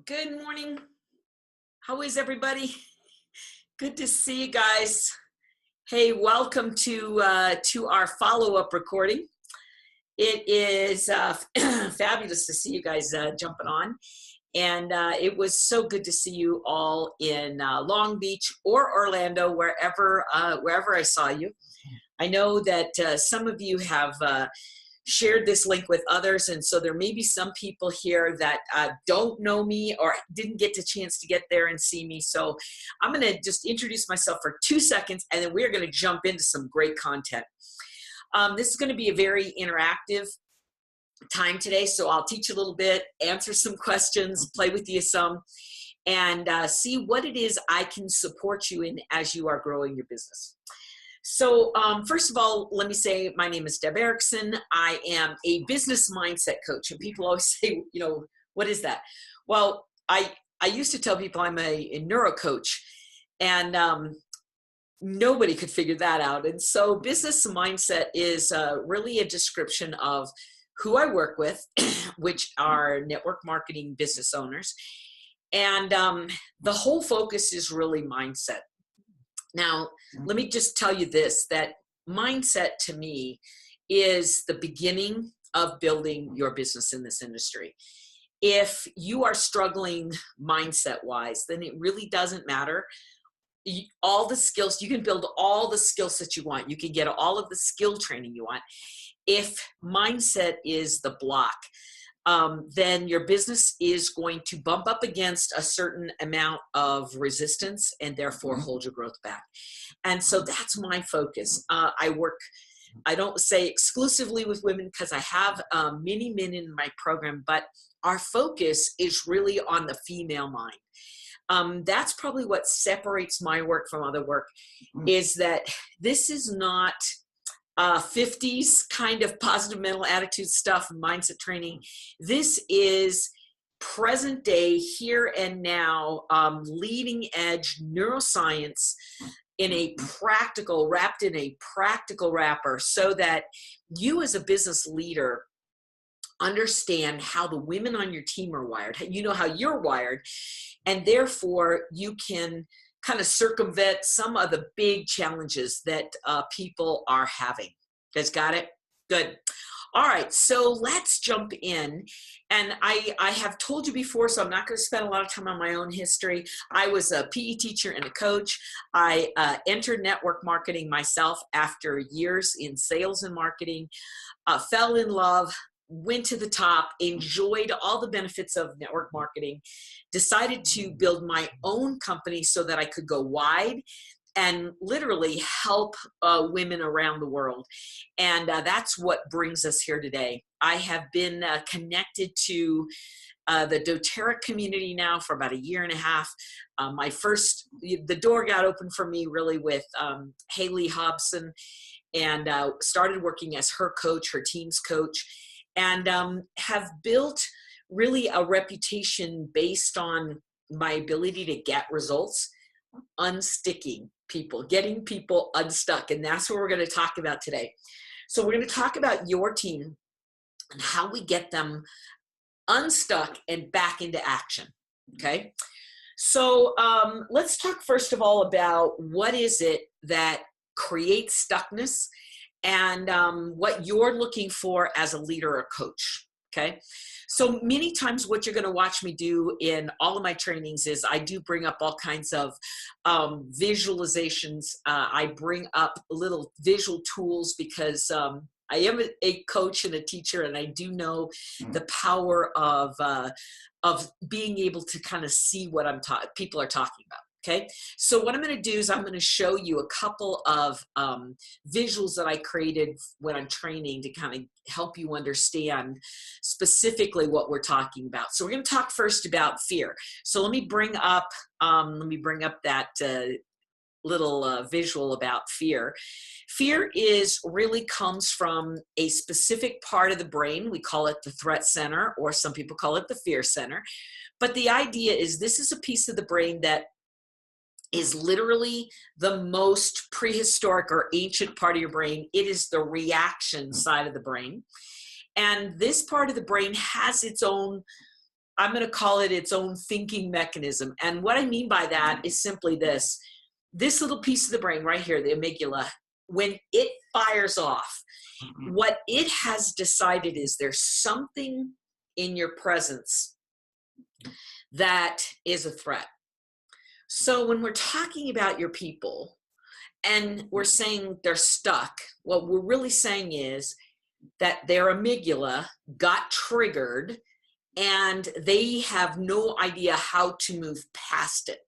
Good morning. How is everybody? Good to see you guys. Hey, welcome to our follow-up recording. It is fabulous to see you guys jumping on, and it was so good to see you all in Long Beach or Orlando, wherever I saw you. I know that some of you have shared this link with others, and so there may be some people here that don't know me or didn't get the chance to get there and see me. So I'm going to just introduce myself for 2 seconds, and then we're going to jump into some great content. This is going to be a very interactive time today, so I'll teach you a little bit, answer some questions, play with you some, and see what it is I can support you in as you are growing your business. So first of all, let me say my name is Deb Erickson. I am a business mindset coach. And people always say, you know, what is that? Well, I used to tell people I'm a neuro coach, and nobody could figure that out. And so business mindset is really a description of who I work with, which are network marketing business owners. And the whole focus is really mindset. Now, let me just tell you this, that mindset to me is the beginning of building your business in this industry. If you are struggling mindset-wise, then it really doesn't matter. All the skills, you can build all the skills that you want. You can get all of the skill training you want. If mindset is the block, then your business is going to bump up against a certain amount of resistance and therefore hold your growth back. And so that's my focus. I don't say exclusively with women because I have many men in my program, but our focus is really on the female mind. That's probably what separates my work from other work, is that this is not 50s kind of positive mental attitude stuff and mindset training. This is present day, here and now, leading edge neuroscience in a practical, wrapped in a practical wrapper, so that you as a business leader understand how the women on your team are wired. You know how you're wired, and therefore you can kind of circumvent some of the big challenges that people are having. You guys got it? Good. All right, so let's jump in. And I have told you before, so I'm not going to spend a lot of time on my own history. I was a PE teacher and a coach. I entered network marketing myself after years in sales and marketing, fell in love, went to the top, enjoyed all the benefits of network marketing, decided to build my own company so that I could go wide and literally help women around the world. And that's what brings us here today. I have been connected to the doTERRA community now for about 1.5 years. The door got open for me really with Haley Hobson, and started working as her coach, her team's coach, and have built really a reputation based on my ability to get results, unsticking people, getting people unstuck. And that's what we're going to talk about today. So we're going to talk about your team and how we get them unstuck and back into action. Okay. So let's talk first of all about what is it that creates stuckness, and what you're looking for as a leader or coach. Okay. So many times what you're going to watch me do in all of my trainings is I do bring up all kinds of visualizations. I bring up little visual tools because I am a coach and a teacher, and I do know the power of being able to kind of see what people are talking about. Okay, so what I'm going to do is I'm going to show you a couple of visuals that I created when I'm training to kind of help you understand specifically what we're talking about. So we're going to talk first about fear. So let me bring up that little visual about fear. Fear really comes from a specific part of the brain. We call it the threat center, or some people call it the fear center. But the idea is this is a piece of the brain that is literally the most prehistoric or ancient part of your brain. It is the reaction side of the brain. And this part of the brain has its own I'm going to call it its own thinking mechanism. And what I mean by that is simply this little piece of the brain right here, the amygdala, when it fires off, what it has decided is there's something in your presence that is a threat. So when we're talking about your people and we're saying they're stuck, what we're really saying is that their amygdala got triggered and they have no idea how to move past it.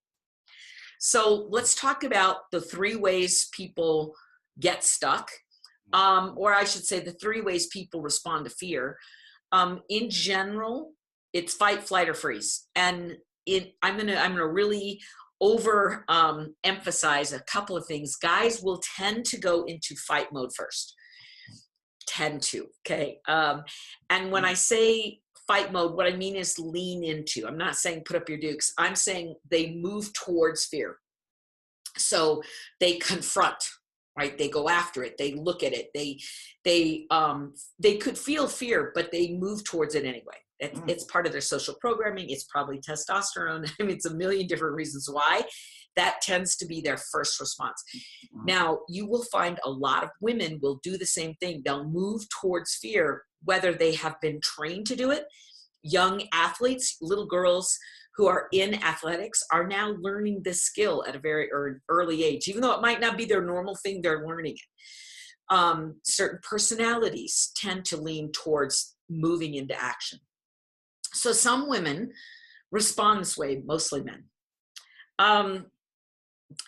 So let's talk about the 3 ways people get stuck, or I should say the 3 ways people respond to fear. In general, it's fight, flight, or freeze. And I'm gonna really emphasize a couple of things. Guys will tend to go into fight mode first. Tend to, okay? And when I say fight mode, what I mean is lean into. I'm not saying put up your dukes. I'm saying they move towards fear. So they confront, right? They go after it. They look at it. They could feel fear, but they move towards it anyway. It's part of their social programming. It's probably testosterone. I mean, it's a million different reasons why. That tends to be their first response. Now, you will find a lot of women will do the same thing. They'll move towards fear, whether they have been trained to do it. Young athletes, little girls who are in athletics are now learning this skill at a very early age, even though it might not be their normal thing, they're learning it. Certain personalities tend to lean towards moving into action. So some women respond this way, mostly men.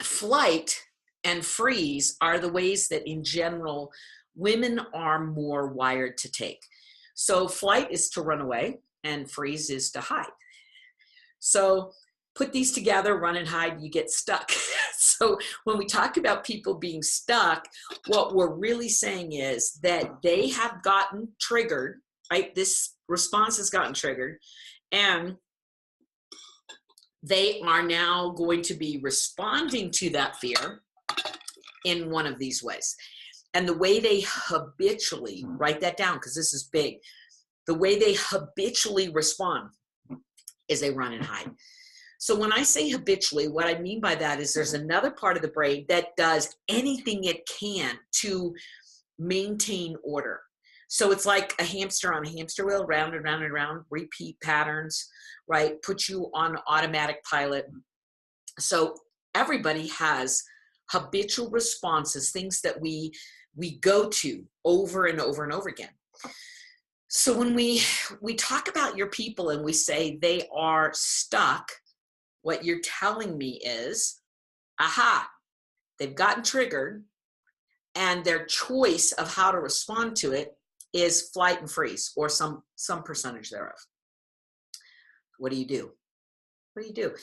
Flight and freeze are the ways that in general women are more wired to take. So flight is to run away and freeze is to hide. So put these together, run and hide, you get stuck. So when we talk about people being stuck, what we're really saying is that they have gotten triggered, right? This response has gotten triggered, and they are now going to be responding to that fear in one of these ways. And the way they habitually, write that down because this is big, the way they habitually respond is they run and hide. So when I say habitually, what I mean by that is there's another part of the brain that does anything it can to maintain order. So it's like a hamster on a hamster wheel, round and round and round, repeat patterns, right? Put you on automatic pilot. So everybody has habitual responses, things that we go to over and over and over again. So when we talk about your people and we say they are stuck, what you're telling me is, aha, they've gotten triggered and their choice of how to respond to it is flight and freeze or some percentage thereof. What do you do? What do you do?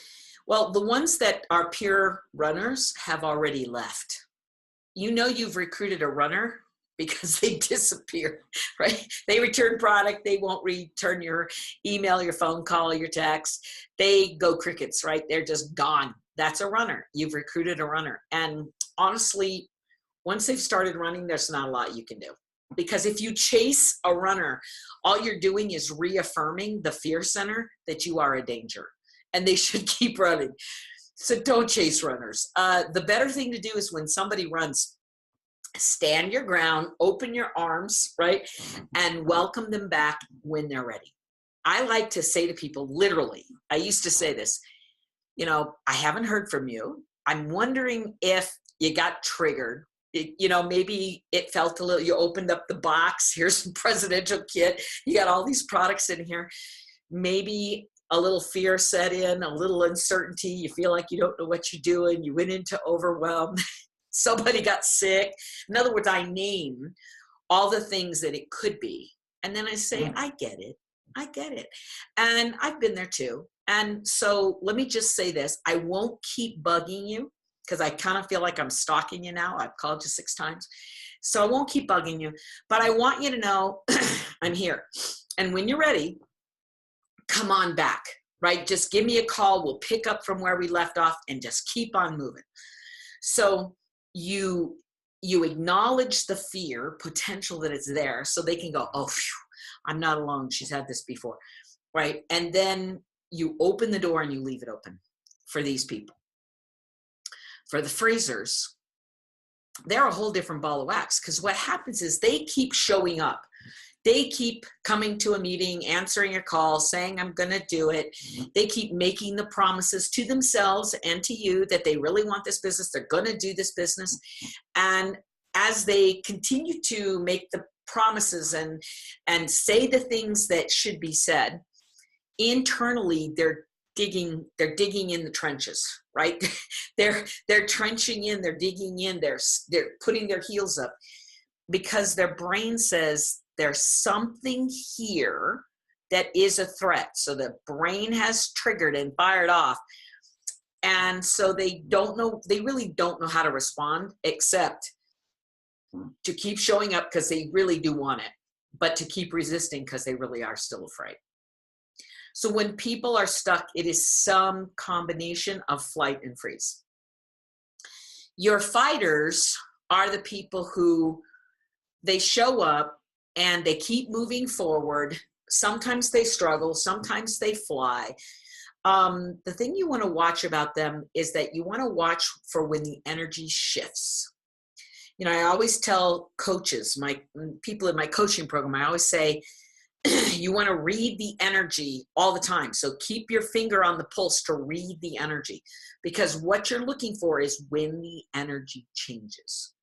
Well, the ones that are pure runners have already left. You know you've recruited a runner because they disappear, right? They return product. They won't return your email, your phone call, your text. They go crickets, right? They're just gone. That's a runner. You've recruited a runner. And honestly, once they've started running, there's not a lot you can do. Because if you chase a runner, all you're doing is reaffirming the fear center that you are a danger and they should keep running. So don't chase runners. The better thing to do is when somebody runs, stand your ground, open your arms, right? And welcome them back when they're ready. I like to say to people, literally, I used to say this, I haven't heard from you. I'm wondering if you got triggered. Maybe it felt a little, you opened up the box, here's some presidential kit, you got all these products in here. Maybe a little fear set in, a little uncertainty, you feel like you don't know what you're doing, you went into overwhelm, somebody got sick. In other words, I name all the things that it could be. And then I say, I get it. And I've been there too. And so let me just say this, I won't keep bugging you, because I kind of feel like I'm stalking you now. I've called you 6 times. So I won't keep bugging you, but I want you to know I'm here. And when you're ready, come on back, right? Just give me a call. We'll pick up from where we left off and just keep on moving. So you acknowledge the fear potential that it's there so they can go, oh, phew, I'm not alone. She's had this before. right? And then you open the door and you leave it open for these people. For the freezers, they're a whole different ball of wax, because what happens is they keep showing up. They keep coming to a meeting, answering a call, saying, I'm going to do it. They keep making the promises to themselves and to you that they really want this business. They're going to do this business. And as they continue to make the promises and say the things that should be said, internally, they're digging in the trenches, right? they're trenching in, they're digging in, they're putting their heels up, because their brain says there's something here that is a threat. So the brain has triggered and fired off. And so they really don't know how to respond, except to keep showing up because they really do want it, but to keep resisting because they really are still afraid. So when people are stuck, it is some combination of flight and freeze. Your fighters are the people who, they show up and they keep moving forward. Sometimes they struggle, sometimes they fly. The thing you want to watch about them is that you want to watch for when the energy shifts. You know, I always tell coaches, my people in my coaching program, I always say, you want to read the energy all the time. So keep your finger on the pulse to read the energy, because what you're looking for is when the energy changes.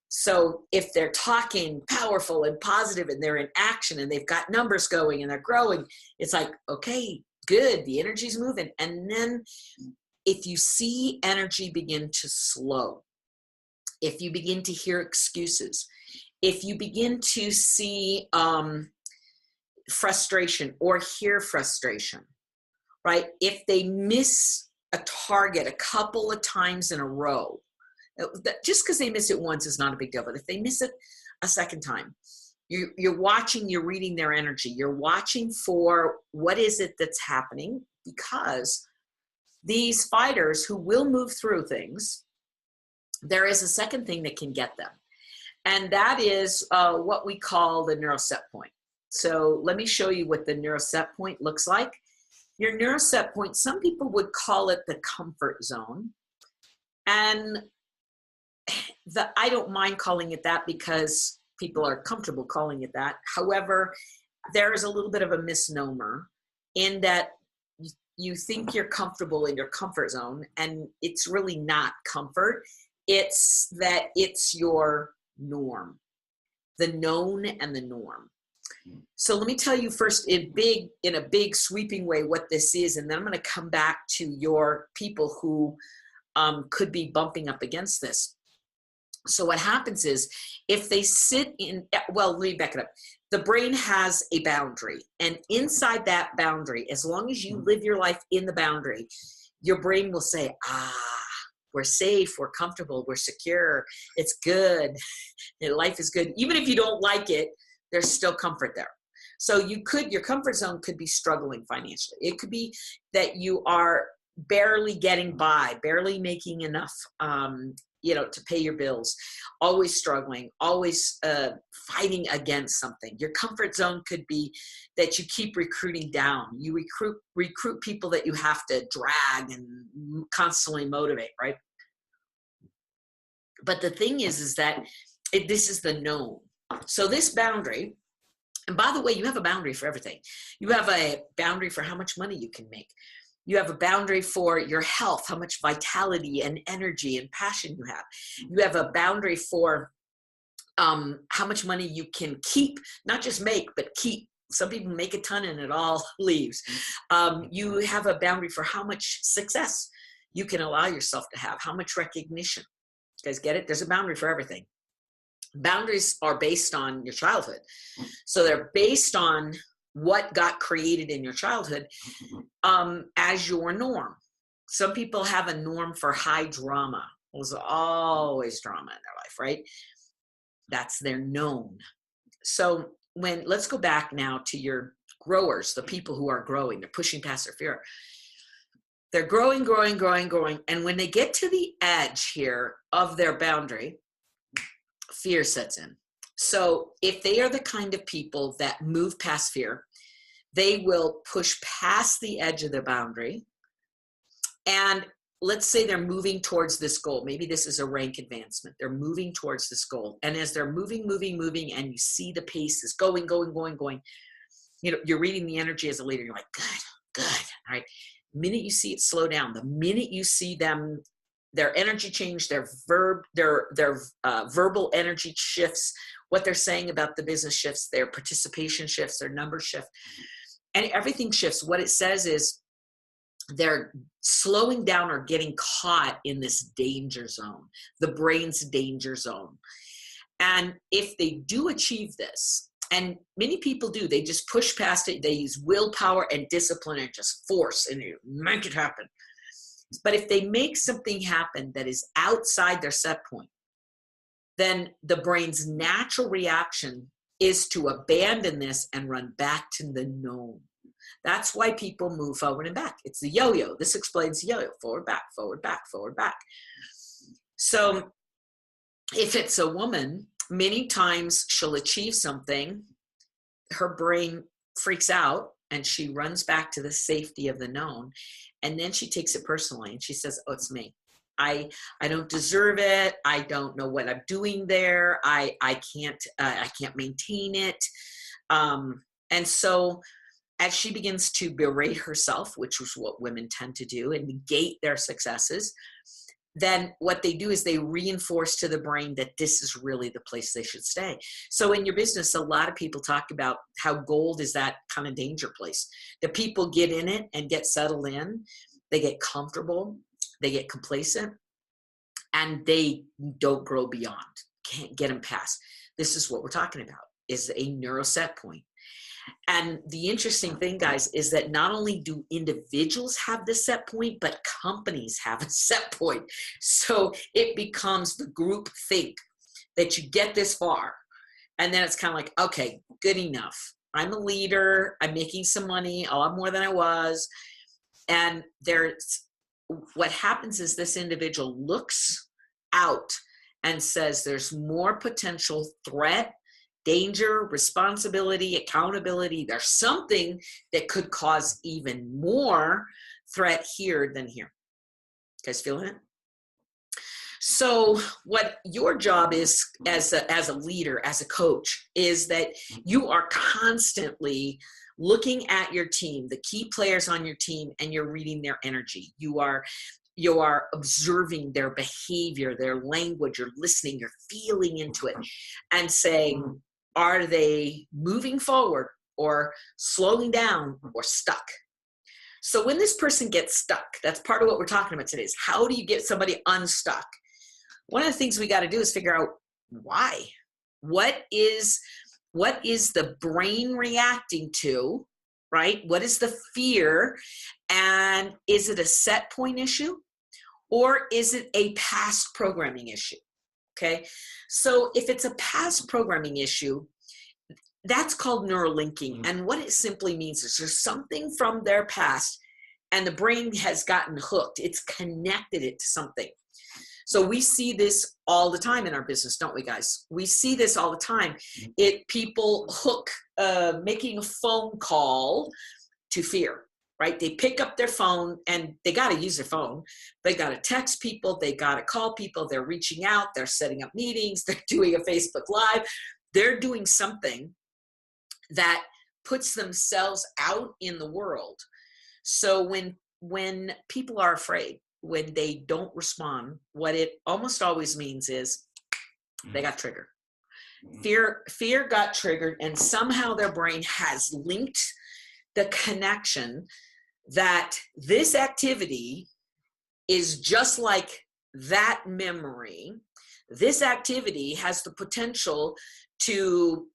So if they're talking powerful and positive and they're in action and they've got numbers going and they're growing, it's like, okay, good, the energy's moving. And then if you see energy begin to slow, if you begin to hear excuses, if you begin to see frustration or hear frustration, right? If they miss a target a couple of times in a row, just because they miss it once is not a big deal, but if they miss it a second time, you're watching, you're reading their energy, you're watching for what is it that's happening, because these fighters who will move through things, there is a second thing that can get them, and that is what we call the Neurosetpoint. So let me show you what the Neurosetpoint looks like. Your Neurosetpoint, some people would call it the comfort zone, and I don't mind calling it that because people are comfortable calling it that. However, there is a little bit of a misnomer in that you think you're comfortable in your comfort zone, and it's really not comfort. It's that it's your norm, the known and the norm. So let me tell you first in a big sweeping way what this is, and then I'm going to come back to your people who could be bumping up against this. So what happens is, if they sit in, well, let me back it up. The brain has a boundary, and inside that boundary, as long as you live your life in the boundary, your brain will say, we're safe, we're comfortable, we're secure, it's good, life is good. Even if you don't like it, there's still comfort there. So your comfort zone could be struggling financially. It could be that you are barely getting by, barely making enough, to pay your bills, always struggling, always fighting against something. Your comfort zone could be that you keep recruiting down. You recruit people that you have to drag and constantly motivate, right? But the thing is that this is the known. So this boundary, and by the way, you have a boundary for everything. You have a boundary for how much money you can make. You have a boundary for your health, how much vitality and energy and passion you have. You have a boundary for how much money you can keep, not just make, but keep. Some people make a ton and it all leaves. You have a boundary for how much success you can allow yourself to have, how much recognition. You guys get it? There's a boundary for everything. Boundaries are based on your childhood. So they're based on what got created in your childhood as your norm. Some people have a norm for high drama. There's always drama in their life, right? That's their known. So let's go back now to your growers, the people who are growing, they're pushing past their fear. They're growing. And when they get to the edge here of their boundary, fear sets in. So if they are the kind of people that move past fear, they will push past the edge of the boundary. And let's say they're moving towards this goal. Maybe this is a rank advancement. They're moving towards this goal. And as they're moving, and you see the pace is going, you know, you're reading the energy as a leader. You're like, good, all right. The minute you see it slow down, the minute you see them, their energy change, their verbal energy shifts, what they're saying about the business shifts, their participation shifts, their numbers shift, and everything shifts. What it says is they're slowing down or getting caught in this danger zone, the brain's danger zone. And if they do achieve this, and many people do, they just push past it. They use willpower and discipline and just force and make it happen. But if they make something happen that is outside their set point, then the brain's natural reaction is to abandon this and run back to the known. That's why people move forward and back. It's the yo-yo. This explains the yo-yo. Forward, back, forward, back, forward, back. So if it's a woman, many times she'll achieve something, her brain freaks out, and she runs back to the safety of the known. And then she takes it personally and she says, oh, it's me. I don't deserve it. I don't know what I'm doing there. I can't maintain it. And so as she begins to berate herself, which is what women tend to do, and negate their successes, then what they do is they reinforce to the brain that this is really the place they should stay. So in your business, a lot of people talk about how gold is that kind of danger place. The people get in it and get settled in, they get comfortable, they get complacent, and they don't grow beyond, can't get them past. This is what we're talking about, is a neuroset point. And the interesting thing, guys, is that not only do individuals have this set point, but companies have a set point. So it becomes the group think that you get this far. And then it's kind of like, okay, good enough. I'm a leader. I'm making some money, a lot more than I was. And what happens is this individual looks out and says there's more potential threat, danger, responsibility, accountability. There's something that could cause even more threat here than here. You guys feeling it? So what your job is as a leader, as a coach, is that you are constantly looking at your team, the key players on your team, and you're reading their energy. You are observing their behavior, their language, you're listening, you're feeling into it, and saying, are they moving forward or slowing down or stuck? So when this person gets stuck, that's part of what we're talking about today, is how do you get somebody unstuck? One of the things we got to do is figure out why. What is the brain reacting to, right? What is the fear? And is it a set point issue? Or is it a past programming issue? Okay, so if it's a past programming issue, that's called neurolinking. And what it simply means is there's something from their past and the brain has gotten hooked. It's connected it to something. So we see this all the time in our business, don't we, guys? We see this all the time. People hook making a phone call to fear. Right? They pick up their phone and they got to use their phone. They got to text people. They got to call people. They're reaching out. They're setting up meetings. They're doing a Facebook Live. They're doing something that puts themselves out in the world. So when people are afraid, when they don't respond, what it almost always means is they got triggered. Fear got triggered, and somehow their brain has linked the connection that this activity is just like that memory. This activity has the potential to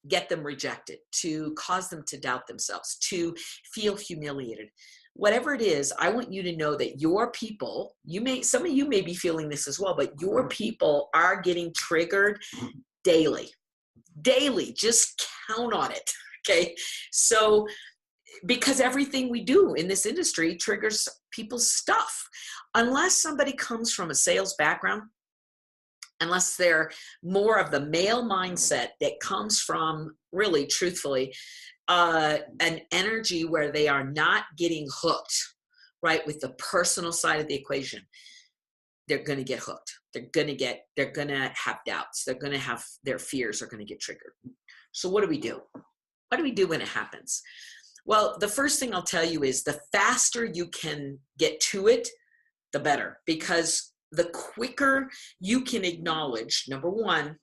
get them rejected, to cause them to doubt themselves, to feel humiliated. Whatever it is, I want you to know that your people, some of you may be feeling this as well, but your people are getting triggered daily. Just count on it. Okay. So, because everything we do in this industry triggers people's stuff. Unless somebody comes from a sales background, unless they're more of the male mindset that comes from, really, truthfully, an energy where they are not getting hooked, right, with the personal side of the equation, they're going to get hooked. They're going to have doubts. They're going to have, their fears are going to get triggered. So what do we do? What do we do when it happens? Well, the first thing I'll tell you is the faster you can get to it, the better, because the quicker you can acknowledge, number one,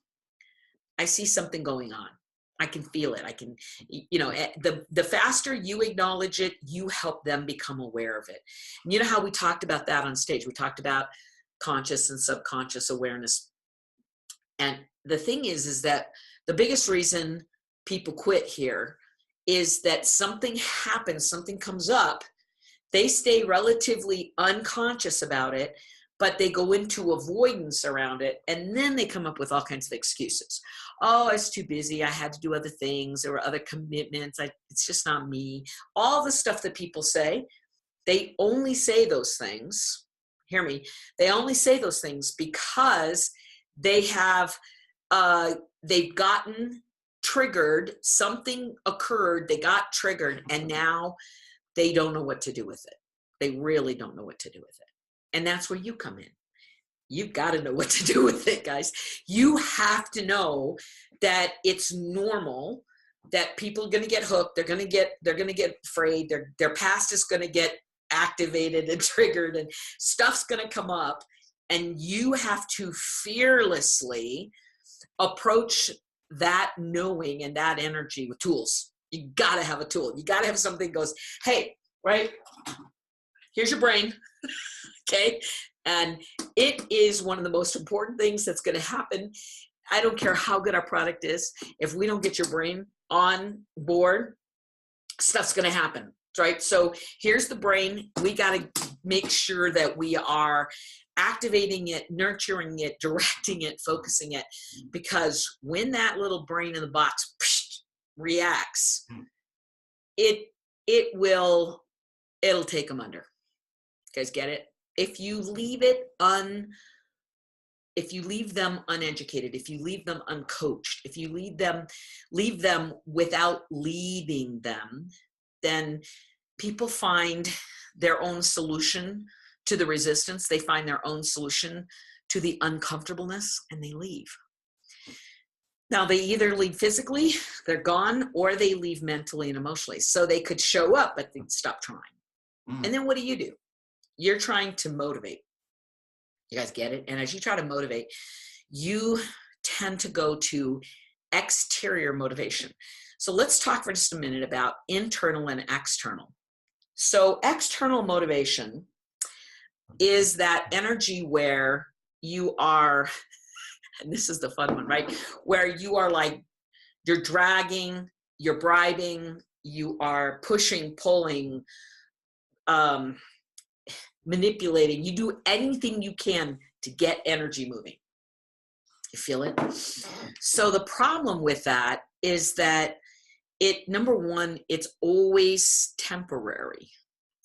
I see something going on. I can feel it. I can, the faster you acknowledge it, you help them become aware of it. And you know how we talked about that on stage? We talked about conscious and subconscious awareness. And the thing is that the biggest reason people quit here is that something happens, something comes up, they stay relatively unconscious about it, but they go into avoidance around it, and then they come up with all kinds of excuses. Oh, I was too busy. I had to do other things. There were other commitments. It's just not me. All the stuff that people say, they only say those things. Hear me. They only say those things because they have, they've gotten triggered. Something occurred. They got triggered, and now they don't know what to do with it. They really don't know what to do with it. And that's where you come in. You've got to know what to do with it, guys. You have to know that it's normal, that people are going to get hooked. They're going to get afraid. Their past is going to get activated and triggered, and stuff's going to come up. And you have to fearlessly approach that knowing and that energy with tools. You got to have a tool. You got to have something that goes, hey, right, here's your brain. Okay. And it is one of the most important things that's going to happen. I don't care how good our product is. If we don't get your brain on board, stuff's going to happen. Right. So here's the brain. We got to make sure that we are activating it, nurturing it, directing it, focusing it, because when that little brain in the box reacts, it'll take them under. You guys get it? If you leave them uneducated, if you leave them uncoached, if you leave them without leading them, then people find their own solution to the resistance. They find their own solution to the uncomfortableness, and they leave. Now, they either leave physically, they're gone, or they leave mentally and emotionally. So they could show up, but they'd stop trying. And then what do? You're trying to motivate. You guys get it? And as you try to motivate, you tend to go to exterior motivation. So let's talk for just a minute about internal and external. So external motivation is that energy where you are, and this is the fun one, right? Where you are like, you're dragging, you're bribing, you are pushing, pulling, manipulating. You do anything you can to get energy moving. You feel it? So the problem with that is that number one, it's always temporary.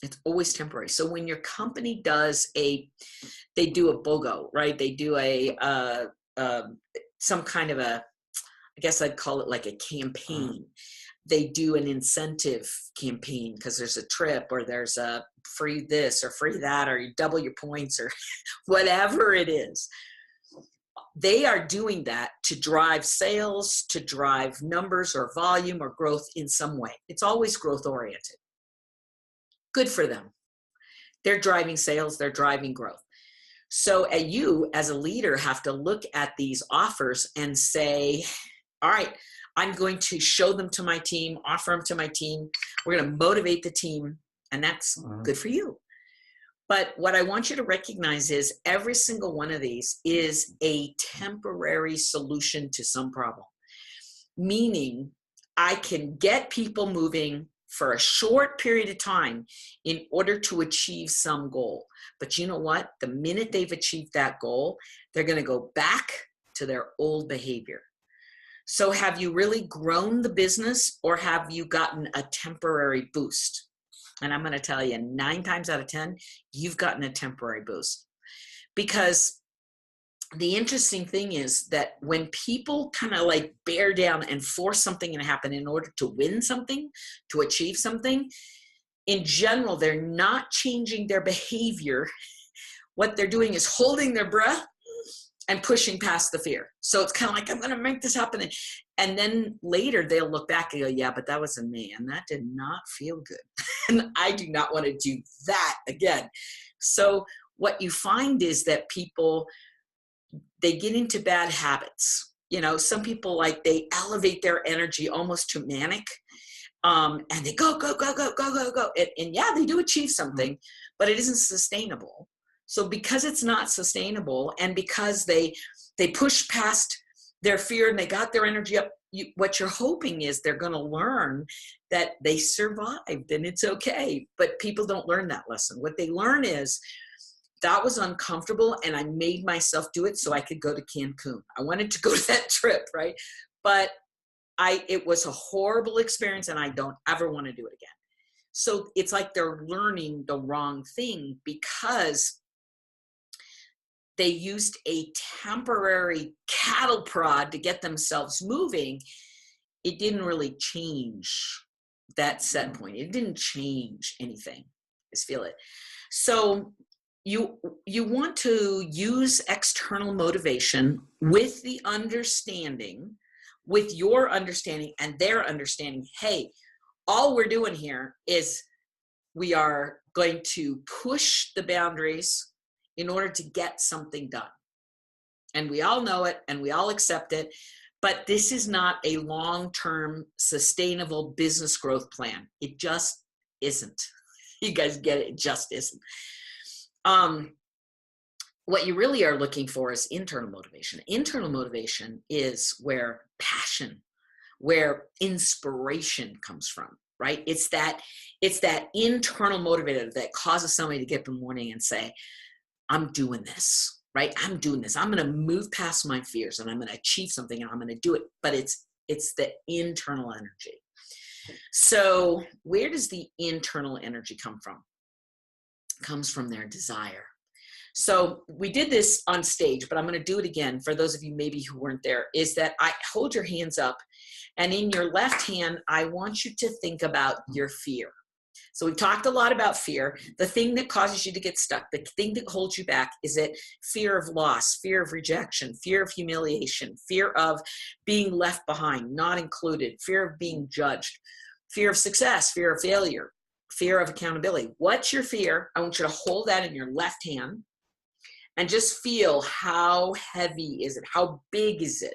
It's always temporary. So when your company they do a BOGO, right? They do some kind of I guess I'd call it like a campaign. They do an incentive campaign because there's a trip, or there's a free this or free that, or you double your points, or whatever it is. They are doing that to drive sales, to drive numbers or volume or growth in some way. It's always growth oriented. Good for them. They're driving sales, they're driving growth. So you as a leader have to look at these offers and say, all right, I'm going to show them to my team, offer them to my team. We're going to motivate the team, and that's good for you. But what I want you to recognize is every single one of these is a temporary solution to some problem. Meaning I can get people moving for a short period of time in order to achieve some goal. But you know what? The minute they've achieved that goal, they're going to go back to their old behavior. So have you really grown the business, or have you gotten a temporary boost? And I'm going to tell you, 9 times out of 10, you've gotten a temporary boost. Because the interesting thing is that when people kind of like bear down and force something to happen in order to win something, to achieve something, in general, they're not changing their behavior. What they're doing is holding their breath and pushing past the fear. So it's kind of like, I'm going to make this happen. And then later they'll look back and go, yeah, but that wasn't me. And that did not feel good. And I do not want to do that again. So what you find is that people, they get into bad habits. You know, some people, like, they elevate their energy almost to manic. And they go, go, go, go, go, go, go. And yeah, they do achieve something, but it isn't sustainable. So because it's not sustainable, and because they push past their fear and they got their energy up, what you're hoping is they're going to learn that they survived and it's okay. But people don't learn that lesson. What they learn is, that was uncomfortable and I made myself do it so I could go to Cancun. I wanted to go to that trip, right? But it was a horrible experience and I don't ever want to do it again. So it's like they're learning the wrong thing because they used a temporary cattle prod to get themselves moving. It didn't really change that set point. It didn't change anything. Just feel it. So you want to use external motivation with the understanding, with your understanding and their understanding. Hey, all we're doing here is we are going to push the boundaries in order to get something done. And we all know it and we all accept it, but this is not a long-term sustainable business growth plan. It just isn't. You guys get it? It just isn't. What you really are looking for is internal motivation. Internal motivation is where passion, where inspiration comes from, right? It's that internal motivator that causes somebody to get up in the morning and say, I'm doing this, right? I'm doing this. I'm going to move past my fears and I'm going to achieve something and I'm going to do it. But it's the internal energy. So where does the internal energy come from? It comes from their desire. So we did this on stage, but I'm going to do it again for those of you maybe who weren't there, is that I hold your hands up, and in your left hand, I want you to think about your fear. So we've talked a lot about fear. The thing that causes you to get stuck, the thing that holds you back, is it fear of loss, fear of rejection, fear of humiliation, fear of being left behind, not included, fear of being judged, fear of success, fear of failure, fear of accountability. What's your fear? I want you to hold that in your left hand and just feel, how heavy is it? How big is it?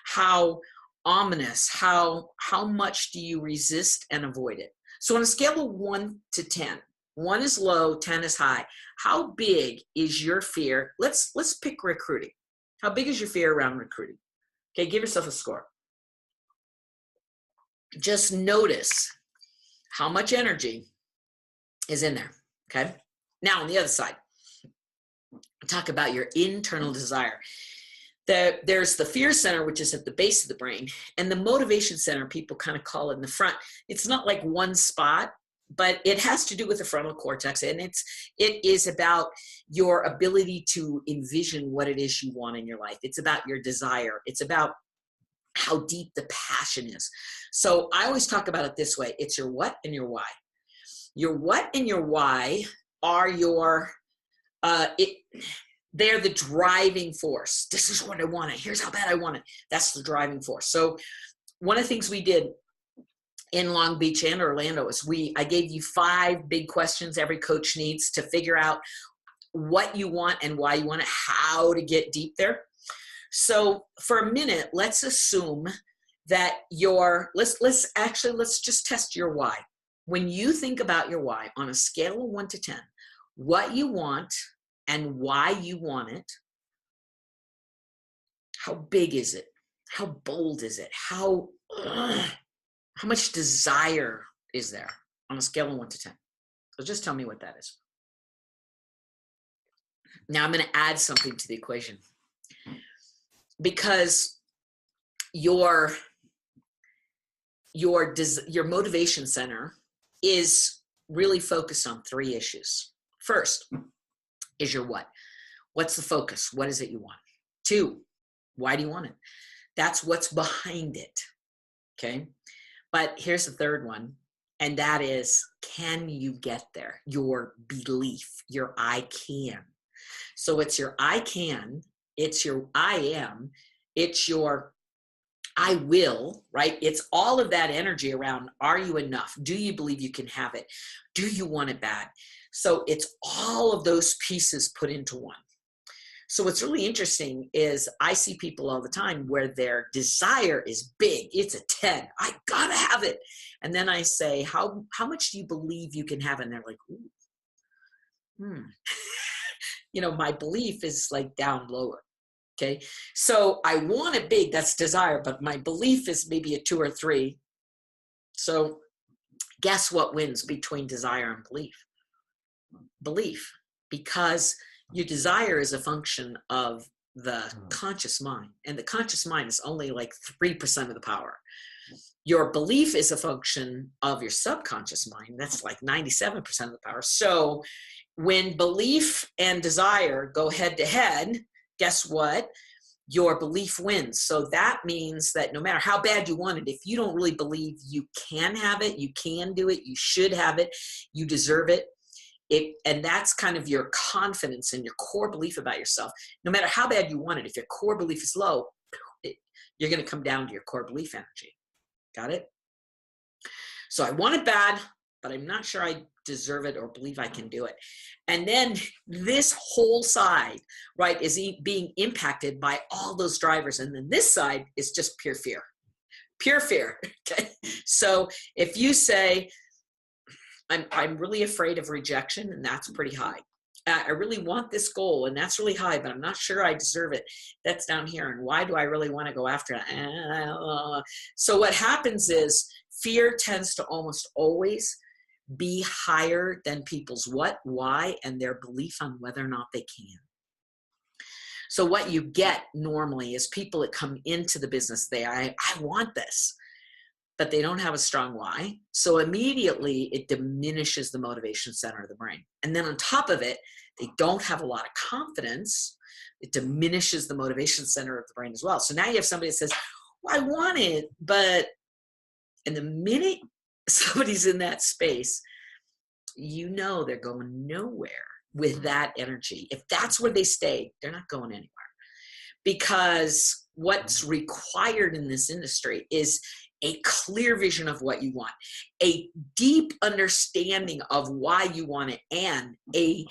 How ominous? How much do you resist and avoid it? So on a scale of 1 to 10, 1 is low, 10 is high. How big is your fear? Let's pick recruiting. How big is your fear around recruiting? Okay, give yourself a score. Just notice how much energy is in there, okay? Now on the other side, talk about your internal desire. There's the fear center, which is at the base of the brain, and the motivation center, people kind of call it in the front. It's not like one spot, but it has to do with the frontal cortex, and it is about your ability to envision what it is you want in your life. It's about your desire. It's about how deep the passion is. So I always talk about it this way. It's your what and your why. Your what and your why are they're the driving force. This is what I want. Here's how bad I want it. That's the driving force. So one of the things we did in Long Beach and Orlando is I gave you 5 big questions every coach needs to figure out what you want and why you want it, how to get deep there. So for a minute, let's assume that let's just test your why. When you think about your why on a scale of 1 to 10, what you want and why you want it, how big is it? How bold is it? How much desire is there on a scale of 1 to 10? So just tell me what that is. Now I'm going to add something to the equation, because your motivation center is really focused on 3 issues. First is your what. What's the focus? What is it you want? 2, why do you want it? That's what's behind it. Okay. But here's the third one. And that is, can you get there? Your belief, your I can. So it's your I can, it's your I am, it's your I will, right? It's all of that energy around, are you enough? Do you believe you can have it? Do you want it bad? So it's all of those pieces put into one. So what's really interesting is I see people all the time where their desire is big. It's a 10. I gotta have it. And then I say, how much do you believe you can have it? And they're like, ooh, my belief is like down lower. Okay. So I want it big, that's desire, but my belief is maybe a 2 or 3. So guess what wins between desire and belief? Belief, because your desire is a function of the conscious mind, and the conscious mind is only like 3% of the power. Your belief is a function of your subconscious mind. That's like 97% of the power. So when belief and desire go head to head, guess what? Your belief wins. So that means that no matter how bad you want it, if you don't really believe you can have it, you can do it, you should have it, you deserve it, and that's kind of your confidence and your core belief about yourself. No matter how bad you want it, if your core belief is low, you're going to come down to your core belief energy. Got it? So I want it bad, but I'm not sure I deserve it or believe I can do it. And then this whole side, right, is being impacted by all those drivers. And then this side is just pure fear. Pure fear. Okay. So if you say, I'm really afraid of rejection, and that's pretty high. I really want this goal, and that's really high, but I'm not sure I deserve it. That's down here. And why do I really want to go after it? So what happens is fear tends to almost always be higher than people's what, why, and their belief on whether or not they can. So what you get normally is people that come into the business, I want this, but they don't have a strong why. So immediately it diminishes the motivation center of the brain. And then on top of it, they don't have a lot of confidence. It diminishes the motivation center of the brain as well. So now you have somebody that says, well, I want it, but in the minute somebody's in that space, they're going nowhere with that energy. If that's where they stay, they're not going anywhere. Because what's required in this industry is a clear vision of what you want, a deep understanding of why you want it, and a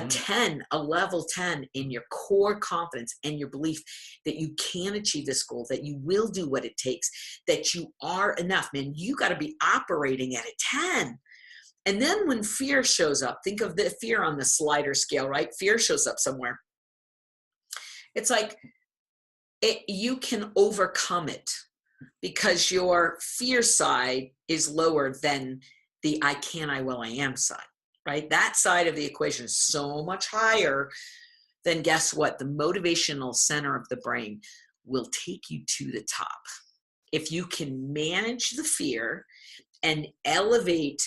10, a level 10 in your core confidence and your belief that you can achieve this goal, that you will do what it takes, that you are enough. Man, you got to be operating at a 10. And then when fear shows up, think of the fear on the slider scale, right? Fear shows up somewhere. It's like you can overcome it because your fear side is lower than the I can, I will, I am side, right? That side of the equation is so much higher than, guess what? The motivational center of the brain will take you to the top. If you can manage the fear and elevate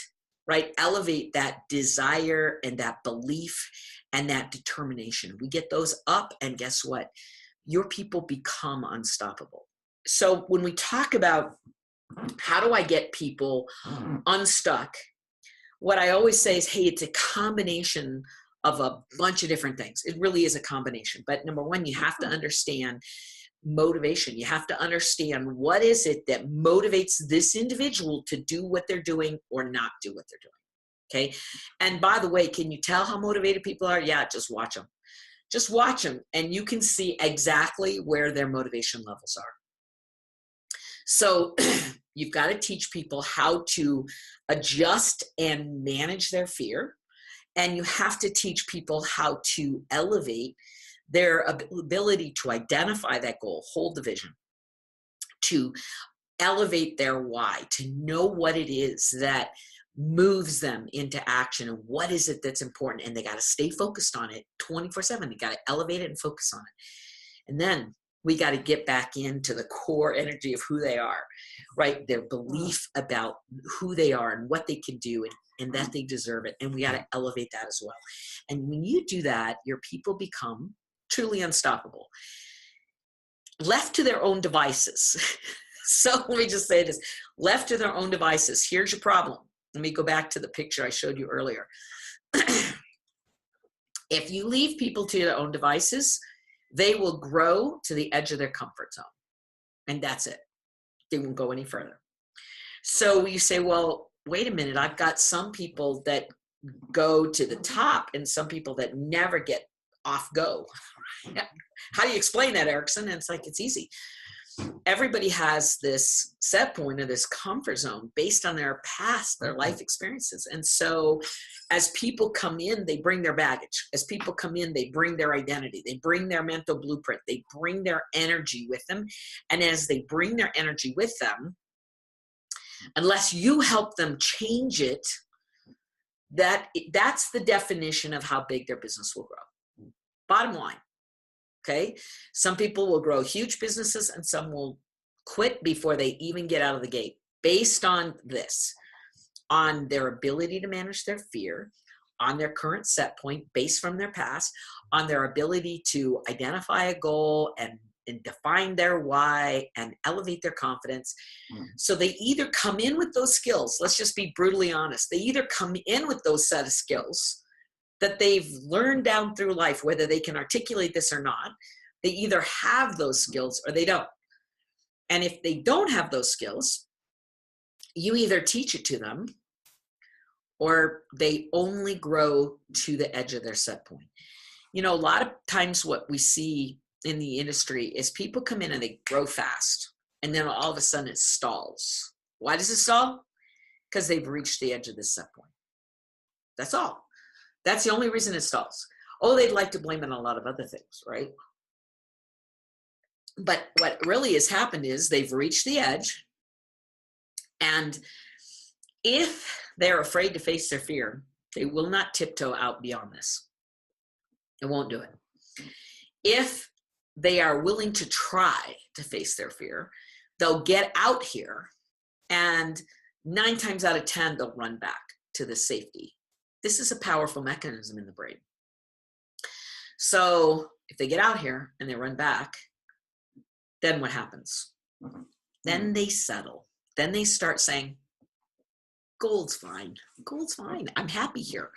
that desire and that belief and that determination, we get those up, and guess what? Your people become unstoppable. So when we talk about how do I get people unstuck, what I always say is, hey, it's a combination of a bunch of different things. It really is a combination. But number one, you have to understand motivation. You have to understand what is it that motivates this individual to do what they're doing or not do what they're doing. Okay. And by the way, can you tell how motivated people are? Yeah, just watch them. Just watch them, and you can see exactly where their motivation levels are. So you've got to teach people how to adjust and manage their fear. And you have to teach people how to elevate their ability to identify that goal, hold the vision, to elevate their why, to know what it is that moves them into action and what is it that's important. And they got to stay focused on it 24/7. They got to elevate it and focus on it. And then we got to get back into the core energy of who they are, right? Their belief about who they are and what they can do, and that they deserve it. And we got to elevate that as well. And when you do that, your people become truly unstoppable. Left to their own devices. So let me just say this, left to their own devices. Here's your problem. Let me go back to the picture I showed you earlier. If you leave people to their own devices, they will grow to the edge of their comfort zone. And that's it. They won't go any further. So you say, well, wait a minute, I've got some people that go to the top and some people that never get off go. How do you explain that, Erickson? And it's like, it's easy. Everybody has this set point or this comfort zone based on their past, their life experiences. And so as people come in, they bring their baggage. As people come in, they bring their identity. They bring their mental blueprint. They bring their energy with them. And as they bring their energy with them, unless you help them change it, that's the definition of how big their business will grow. Bottom line. Okay, some people will grow huge businesses and some will quit before they even get out of the gate based on this, on their ability to manage their fear, on their current set point based from their past, on their ability to identify a goal and define their why and elevate their confidence. So they either come in with those skills, let's just be brutally honest, they either come in with those set of skills that they've learned down through life, whether they can articulate this or not. They either have those skills or they don't. And if they don't have those skills, you either teach it to them or they only grow to the edge of their set point. You know, a lot of times what we see in the industry is people come in and they grow fast and then all of a sudden it stalls. Why does it stall? Because they've reached the edge of this set point. That's all. That's the only reason it stalls. Oh, they'd like to blame it on a lot of other things, right? But what really has happened is they've reached the edge. And if they're afraid to face their fear, they will not tiptoe out beyond this. It won't do it. If they are willing to try to face their fear, they'll get out here and 9 times out of 10, they'll run back to the safety. This is a powerful mechanism in the brain. So if they get out here and they run back, then what happens? Then they settle. Then they start saying, gold's fine. Gold's fine. I'm happy here.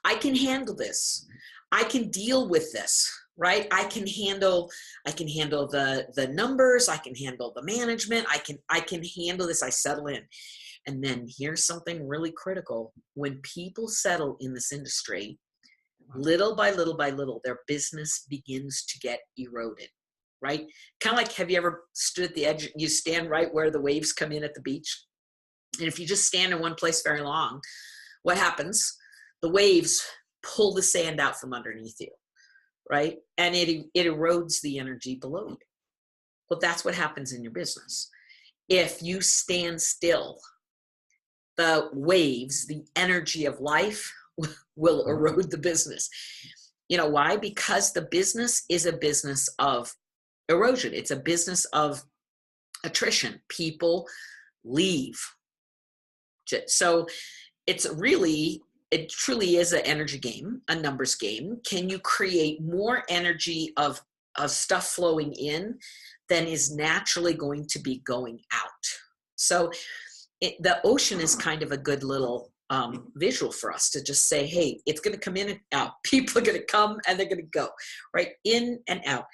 I can handle this. I can deal with this, right? I can handle the numbers. I can handle the management. I can handle this. I settle in. And then here's something really critical. When people settle in this industry, little by little by little, their business begins to get eroded, right? Kind of like, have you ever stood at the edge? You stand right where the waves come in at the beach. And if you just stand in one place very long, what happens? The waves pull the sand out from underneath you, right? And it erodes the energy below you. Well, that's what happens in your business. If you stand still, the waves, the energy of life will erode the business. You know why? Because the business is a business of erosion. It's a business of attrition. People leave. So it truly is an energy game, a numbers game. Can you create more energy of stuff flowing in than is naturally going to be going out? So the ocean is kind of a good little visual for us to just say, hey, it's going to come in and out. People are going to come and they're going to go, right? In and out.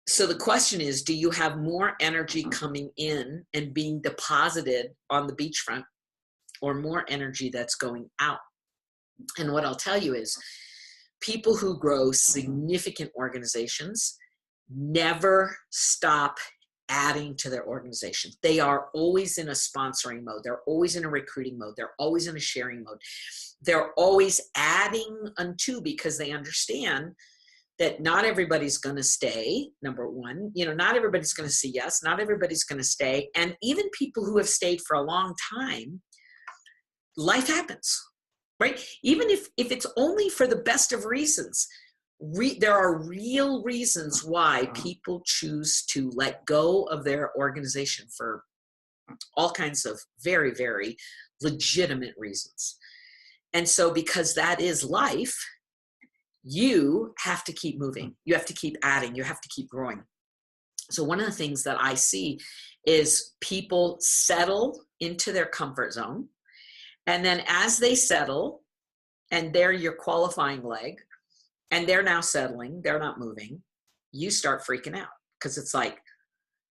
So the question is, do you have more energy coming in and being deposited on the beachfront or more energy that's going out? And what I'll tell you is people who grow significant organizations never stop adding to their organization. They are always in a sponsoring mode. They're always in a recruiting mode. They're always in a sharing mode. They're always adding unto, because they understand that not everybody's going to stay, number one. You know, not everybody's going to say yes. Not everybody's going to stay. And even people who have stayed for a long time, life happens, right? Even if it's only for the best of reasons. There are real reasons why people choose to let go of their organization for all kinds of very, very legitimate reasons. And so because that is life, You have to keep moving. You have to keep adding. You have to keep growing. So one of the things that I see is people settle into their comfort zone. And then as they settle, and they're your qualifying leg, and they're now settling, they're not moving, you start freaking out. Because it's like,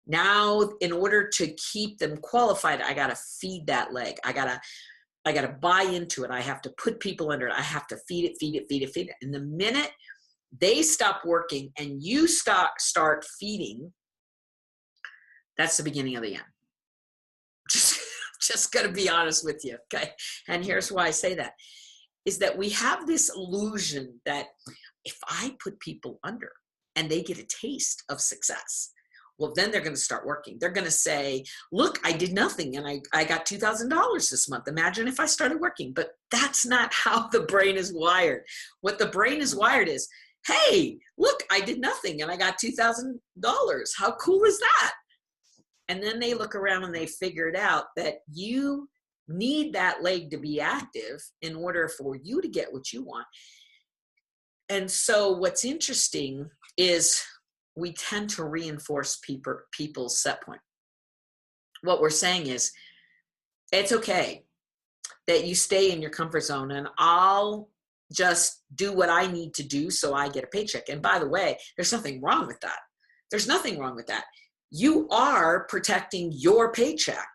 now in order to keep them qualified, I got to feed that leg. I got to buy into it. I have to put people under it. I have to feed it. And the minute they stop working and you start feeding, that's the beginning of the end. Just got to be honest with you, okay? And here's why I say that, is that we have this illusion that if I put people under and they get a taste of success, well, then they're going to start working. They're going to say, look, I did nothing and I got $2,000 this month. Imagine if I started working. But that's not how the brain is wired. What the brain is wired is, hey, look, I did nothing and I got $2,000. How cool is that? And then they look around and they figured out that you need that leg to be active in order for you to get what you want. And so what's interesting is we tend to reinforce people's set point. What we're saying is, it's okay that you stay in your comfort zone and I'll just do what I need to do so I get a paycheck. And by the way, there's nothing wrong with that. There's nothing wrong with that. You are protecting your paycheck.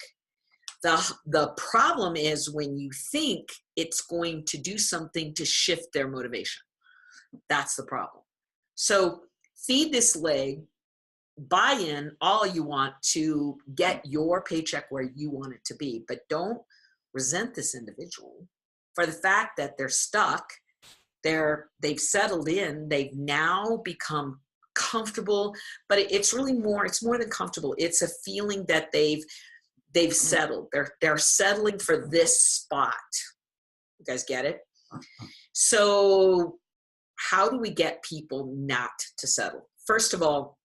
The problem is when you think it's going to do something to shift their motivation. That's the problem. So feed this leg, buy in all you want to get your paycheck where you want it to be, but don't resent this individual for the fact that they're stuck. They've settled in. They've now become comfortable, but it's more than comfortable. It's a feeling that they've settled. They're settling for this spot. You guys get it? So how do we get people not to settle? First of all,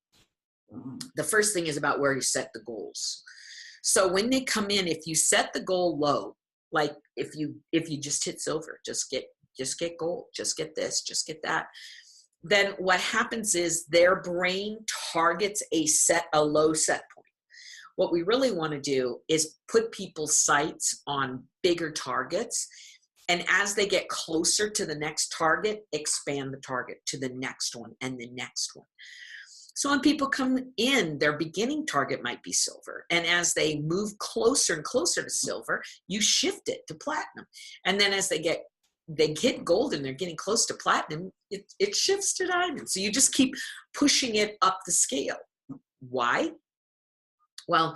the first thing is about where you set the goals. So when they come in, if you set the goal low, like if you just hit silver, just get gold, just get this, just get that, then what happens is their brain targets a low set point. What we really want to do is put people's sights on bigger targets. And as they get closer to the next target, expand the target to the next one and the next one. So when people come in, their beginning target might be silver. And as they move closer and closer to silver, you shift it to platinum. And then as they hit gold and they're getting close to platinum, it shifts to diamond. So you just keep pushing it up the scale. Why? Well,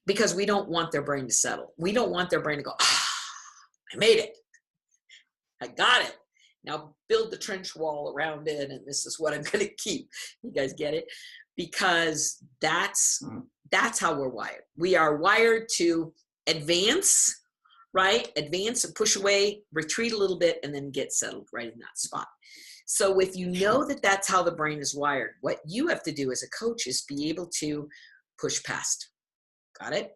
because we don't want their brain to settle. We don't want their brain to go, I made it. I got it. Now build the trench wall around it, and this is what I'm going to keep. You guys get it? Because that's how we're wired. We are wired to advance, right? Advance and push away, retreat a little bit, and then get settled right in that spot. So if you know that that's how the brain is wired, what you have to do as a coach is be able to push past. Got it?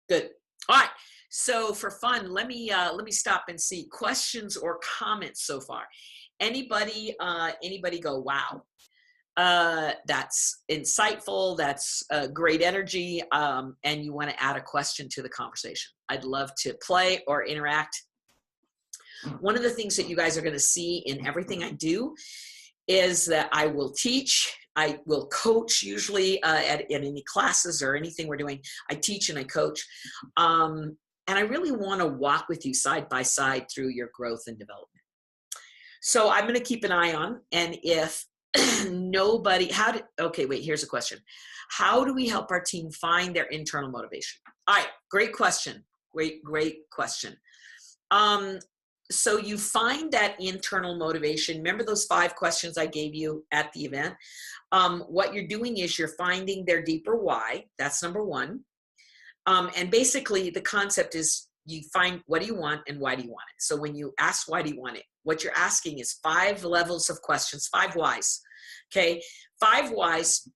Good. All right. So for fun, let me stop and see questions or comments so far. Anybody go, wow, that's insightful. That's great energy. And you want to add a question to the conversation. I'd love to play or interact. One of the things that you guys are going to see in everything I do is that I will teach, I will coach usually at any classes or anything we're doing. I teach and I coach. And I really want to walk with you side by side through your growth and development. So I'm going to keep an eye on, and if nobody, okay, wait, here's a question. How do we help our team find their internal motivation? All right, great question. Great question. So you find that internal motivation. Remember those 5 questions I gave you at the event? What you're doing is you're finding their deeper why. That's number 1. And basically the concept is you find what do you want and why do you want it. So when you ask why do you want it, what you're asking is 5 levels of questions, 5 whys. Okay, 5 whys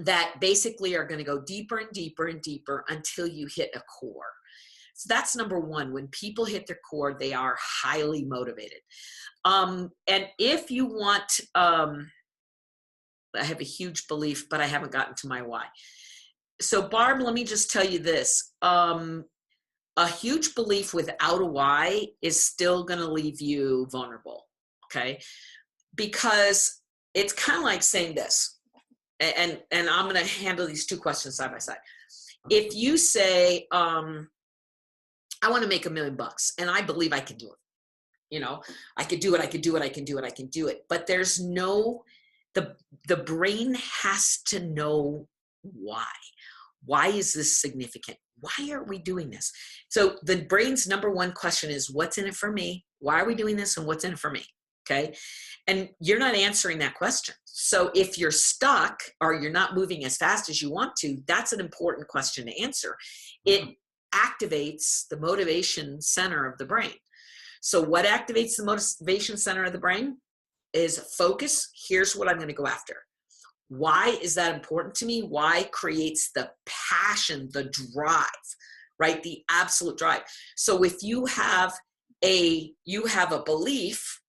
that basically are going to go deeper and deeper and deeper until you hit a core. So that's number one. When people hit their core, they are highly motivated. And if you want, I have a huge belief, but I haven't gotten to my why. So Barb, let me just tell you this. A huge belief without a why is still going to leave you vulnerable. Okay. Because it's kind of like saying this, and I'm going to handle these two questions side by side. If you say, I want to make $1 million and I believe I can do it. You know, I could do it, I could do it, I can do it, I can do it. But there's no, the brain has to know why. Why is this significant? Why are we doing this? So the brain's number one question is, what's in it for me? Why are we doing this? And what's in it for me? Okay. And you're not answering that question. So if you're stuck or you're not moving as fast as you want to, that's an important question to answer. It activates the motivation center of the brain. So what activates the motivation center of the brain is focus. Here's what I'm going to go after. Why is that important to me? Why creates the passion, the drive, right? The absolute drive. So if you have a belief,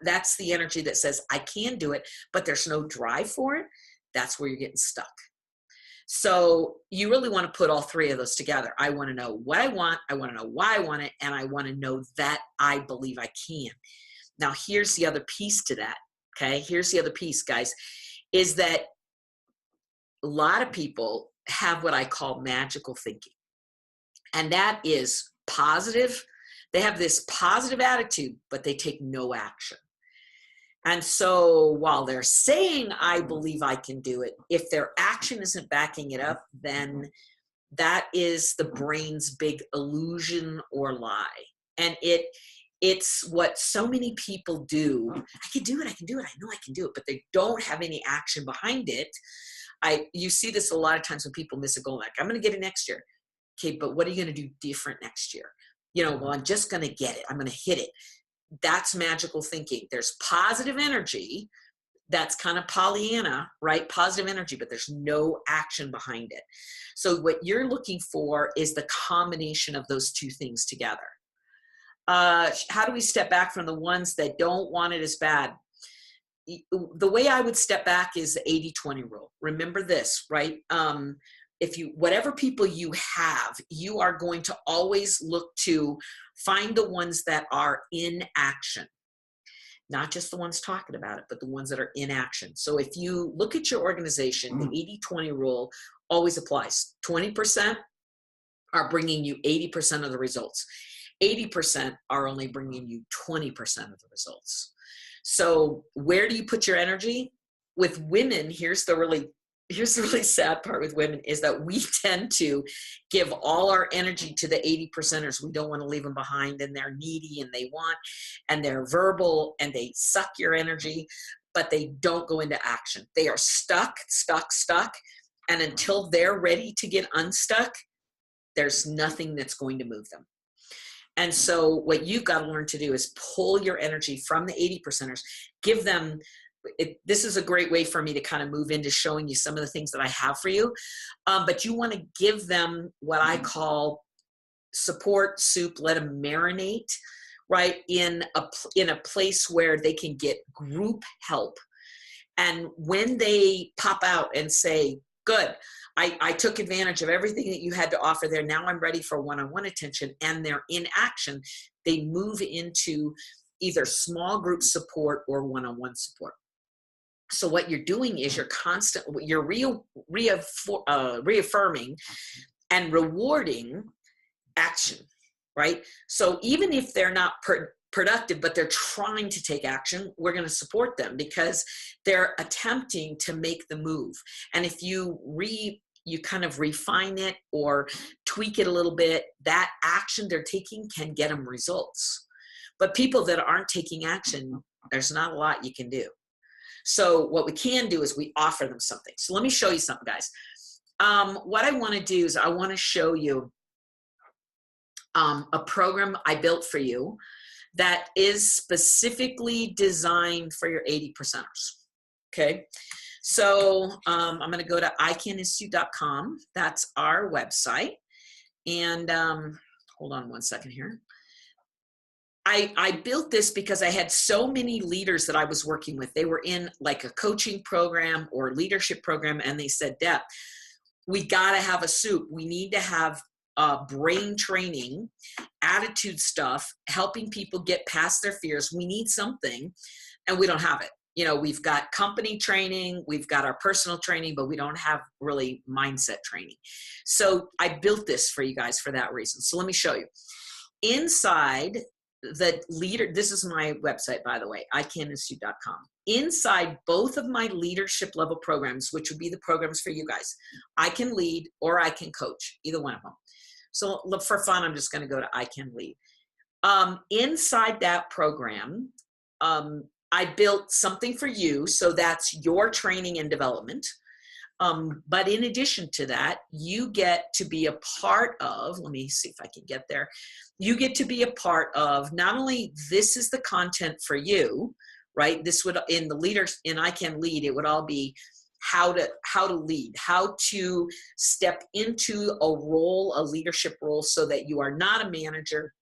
that's the energy that says I can do it, but there's no drive for it. That's where you're getting stuck. So you really want to put all three of those together. I want to know what I want to know why I want it, and I want to know that I believe I can. Now, here's the other piece to that, okay? Here's the other piece, guys, is that a lot of people have what I call magical thinking. And that is positive. They have this positive attitude, but they take no action. And so while they're saying, I believe I can do it, if their action isn't backing it up, then that is the brain's big illusion or lie. And it's what so many people do. I can do it. I can do it. I know I can do it, but they don't have any action behind it. You see this a lot of times when people miss a goal, like, I'm going to get it next year. Okay, but what are you going to do different next year? You know, well, I'm just going to get it. I'm going to hit it. That's magical thinking. There's positive energy. That's kind of Pollyanna, right? Positive energy, but there's no action behind it. So what you're looking for is the combination of those two things together. How do we step back from the ones that don't want it as bad? The way I would step back is the 80-20 rule. Remember this, right? Whatever people you have, you are going to always look to find the ones that are in action. Not just the ones talking about it, but the ones that are in action. So if you look at your organization, the 80-20 rule always applies. 20% are bringing you 80% of the results. 80% are only bringing you 20% of the results. So where do you put your energy? With women, here's the really sad part with women is that we tend to give all our energy to the 80%ers. We don't want to leave them behind, and they're needy and they want, and they're verbal and they suck your energy, but they don't go into action. They are stuck. And until they're ready to get unstuck, there's nothing that's going to move them. And so what you've got to learn to do is pull your energy from the 80%ers, give them, this is a great way for me to kind of move into showing you some of the things that I have for you. But you want to give them what I call support soup, let them marinate, right, in a place where they can get group help. And when they pop out and say, good, I took advantage of everything that you had to offer there. Now I'm ready for one-on-one attention, and they're in action, they move into either small group support or one-on-one support. So what you're doing is you're reaffirming and rewarding action, right? So even if they're not productive, but they're trying to take action, we're going to support them because they're attempting to make the move. And if you kind of refine it or tweak it a little bit, that action they're taking can get them results. But people that aren't taking action, there's not a lot you can do. So what we can do is we offer them something. So let me show you something, guys. What I want to do is I want to show you a program I built for you that is specifically designed for your 80%ers. Okay. So I'm going to go to icaninstitute.com. That's our website. And hold on one second here. I built this because I had so many leaders that I was working with. They were in like a coaching program or leadership program, and they said, Deb, we got to have a soup. We need to have brain training, attitude stuff, helping people get past their fears. We need something, and we don't have it. You know, we've got company training, we've got our personal training, but we don't have really mindset training. So I built this for you guys for that reason. So let me show you. Inside the leader, this is my website, by the way, icaninstitute.com. Inside both of my leadership level programs, which would be the programs for you guys, I Can Lead or I Can Coach, either one of them. So look, for fun, I'm just going to go to I Can Lead. Inside that program, I built something for you. So that's your training and development. But in addition to that, you get to be a part of, let me see if I can get there. You get to be a part of, not only this is the content for you, right? This would, in the leaders, in I Can Lead, it would all be how to lead, how to step into a role, a leadership role, so that you are not a manager,